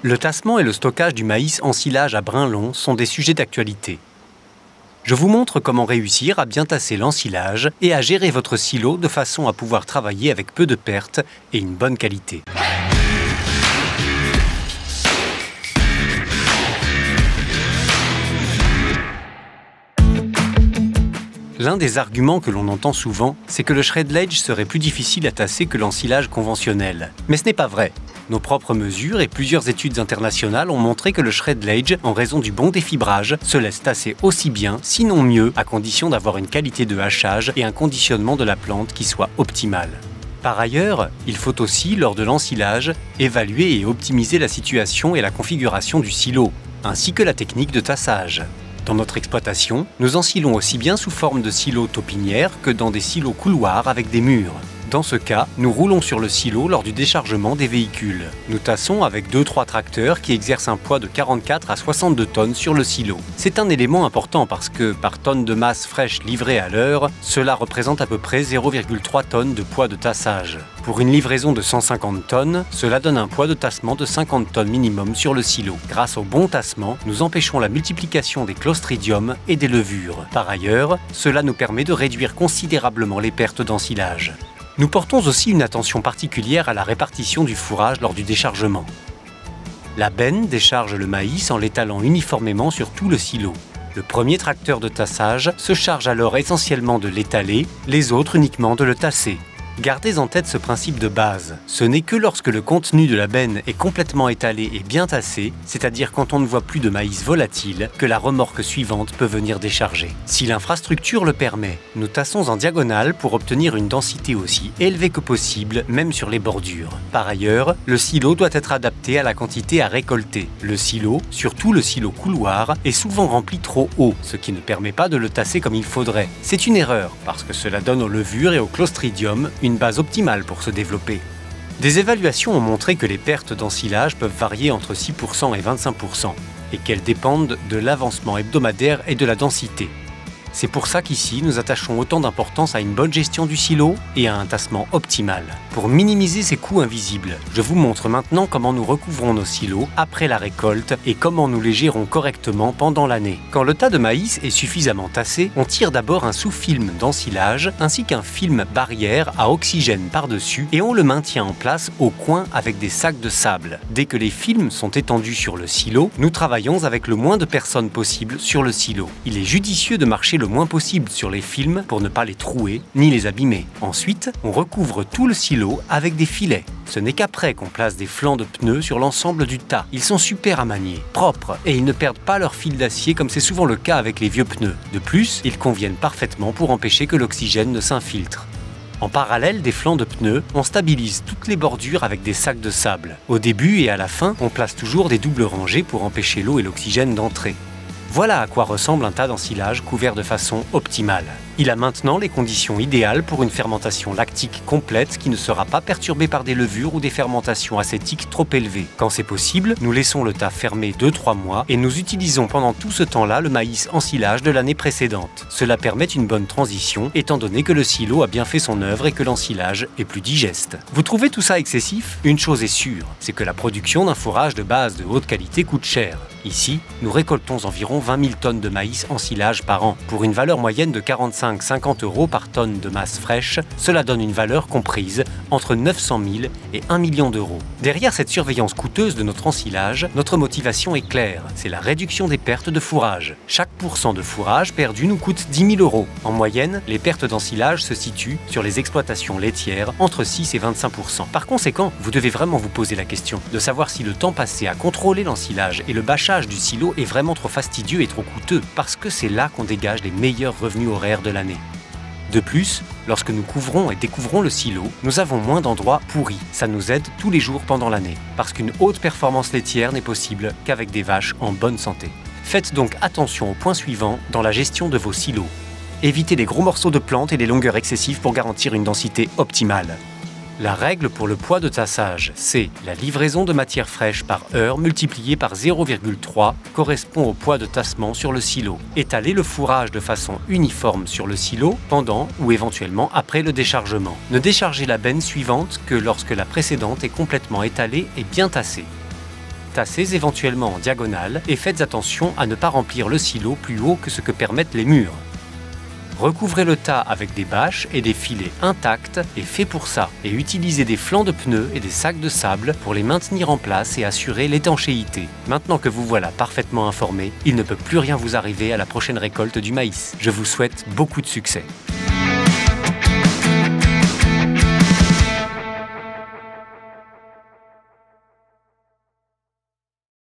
Le tassement et le stockage du maïs en silage à brins longs sont des sujets d'actualité. Je vous montre comment réussir à bien tasser l'ensilage et à gérer votre silo de façon à pouvoir travailler avec peu de pertes et une bonne qualité. L'un des arguments que l'on entend souvent, c'est que le shred-ledge serait plus difficile à tasser que l'ensilage conventionnel. Mais ce n'est pas vrai. Nos propres mesures et plusieurs études internationales ont montré que le shred-ledge, en raison du bon défibrage, se laisse tasser aussi bien, sinon mieux, à condition d'avoir une qualité de hachage et un conditionnement de la plante qui soit optimal. Par ailleurs, il faut aussi, lors de l'ensilage, évaluer et optimiser la situation et la configuration du silo, ainsi que la technique de tassage. Dans notre exploitation, nous ensilons aussi bien sous forme de silos taupinières que dans des silos couloirs avec des murs. Dans ce cas, nous roulons sur le silo lors du déchargement des véhicules. Nous tassons avec 2-3 tracteurs qui exercent un poids de 44 à 62 tonnes sur le silo. C'est un élément important parce que, par tonne de masse fraîche livrée à l'heure, cela représente à peu près 0,3 tonnes de poids de tassage. Pour une livraison de 150 tonnes, cela donne un poids de tassement de 50 tonnes minimum sur le silo. Grâce au bon tassement, nous empêchons la multiplication des clostridium et des levures. Par ailleurs, cela nous permet de réduire considérablement les pertes d'ensilage. Nous portons aussi une attention particulière à la répartition du fourrage lors du déchargement. La benne décharge le maïs en l'étalant uniformément sur tout le silo. Le premier tracteur de tassage se charge alors essentiellement de l'étaler, les autres uniquement de le tasser. Gardez en tête ce principe de base. Ce n'est que lorsque le contenu de la benne est complètement étalé et bien tassé, c'est-à-dire quand on ne voit plus de maïs volatile, que la remorque suivante peut venir décharger. Si l'infrastructure le permet, nous tassons en diagonale pour obtenir une densité aussi élevée que possible, même sur les bordures. Par ailleurs, le silo doit être adapté à la quantité à récolter. Le silo, surtout le silo couloir, est souvent rempli trop haut, ce qui ne permet pas de le tasser comme il faudrait. C'est une erreur, parce que cela donne aux levures et au clostridium une base optimale pour se développer. Des évaluations ont montré que les pertes d'ensilage peuvent varier entre 6% et 25% et qu'elles dépendent de l'avancement hebdomadaire et de la densité. C'est pour ça qu'ici, nous attachons autant d'importance à une bonne gestion du silo et à un tassement optimal. Pour minimiser ces coûts invisibles, je vous montre maintenant comment nous recouvrons nos silos après la récolte et comment nous les gérons correctement pendant l'année. Quand le tas de maïs est suffisamment tassé, on tire d'abord un sous-film d'ensilage ainsi qu'un film barrière à oxygène par-dessus et on le maintient en place au coin avec des sacs de sable. Dès que les films sont étendus sur le silo, nous travaillons avec le moins de personnes possible sur le silo. Il est judicieux de marcher le moins possible sur les films pour ne pas les trouer ni les abîmer. Ensuite, on recouvre tout le silo avec des filets. Ce n'est qu'après qu'on place des flancs de pneus sur l'ensemble du tas. Ils sont super à manier, propres, et ils ne perdent pas leur fil d'acier comme c'est souvent le cas avec les vieux pneus. De plus, ils conviennent parfaitement pour empêcher que l'oxygène ne s'infiltre. En parallèle des flancs de pneus, on stabilise toutes les bordures avec des sacs de sable. Au début et à la fin, on place toujours des doubles rangées pour empêcher l'eau et l'oxygène d'entrer. Voilà à quoi ressemble un tas d'ensilage couvert de façon optimale. Il a maintenant les conditions idéales pour une fermentation lactique complète qui ne sera pas perturbée par des levures ou des fermentations acétiques trop élevées. Quand c'est possible, nous laissons le tas fermé 2-3 mois et nous utilisons pendant tout ce temps-là le maïs ensilage de l'année précédente. Cela permet une bonne transition étant donné que le silo a bien fait son œuvre et que l'ensilage est plus digeste. Vous trouvez tout ça excessif? Une chose est sûre, c'est que la production d'un fourrage de base de haute qualité coûte cher. Ici, nous récoltons environ 20 000 tonnes de maïs ensilage par an. Pour une valeur moyenne de 45-50 € par tonne de masse fraîche, cela donne une valeur comprise entre 900 000 et 1 million d'euros. Derrière cette surveillance coûteuse de notre ensilage, notre motivation est claire, c'est la réduction des pertes de fourrage. Chaque % de fourrage perdu nous coûte 10 000 €. En moyenne, les pertes d'ensilage se situent sur les exploitations laitières entre 6 et 25%. Par conséquent, vous devez vraiment vous poser la question de savoir si le temps passé à contrôler l'ensilage et le bâchage du silo est vraiment trop fastidieux et trop coûteux, parce que c'est là qu'on dégage les meilleurs revenus horaires de l'année. De plus, lorsque nous couvrons et découvrons le silo, nous avons moins d'endroits pourris. Ça nous aide tous les jours pendant l'année, parce qu'une haute performance laitière n'est possible qu'avec des vaches en bonne santé. Faites donc attention au point suivant dans la gestion de vos silos. Évitez les gros morceaux de plantes et les longueurs excessives pour garantir une densité optimale. La règle pour le poids de tassage, c'est la livraison de matière fraîche par heure multipliée par 0,3 correspond au poids de tassement sur le silo. Étalez le fourrage de façon uniforme sur le silo pendant ou éventuellement après le déchargement. Ne déchargez la benne suivante que lorsque la précédente est complètement étalée et bien tassée. Tassez éventuellement en diagonale et faites attention à ne pas remplir le silo plus haut que ce que permettent les murs. Recouvrez le tas avec des bâches et des filets intacts et faits pour ça, et utilisez des flancs de pneus et des sacs de sable pour les maintenir en place et assurer l'étanchéité. Maintenant que vous voilà parfaitement informé, il ne peut plus rien vous arriver à la prochaine récolte du maïs. Je vous souhaite beaucoup de succès.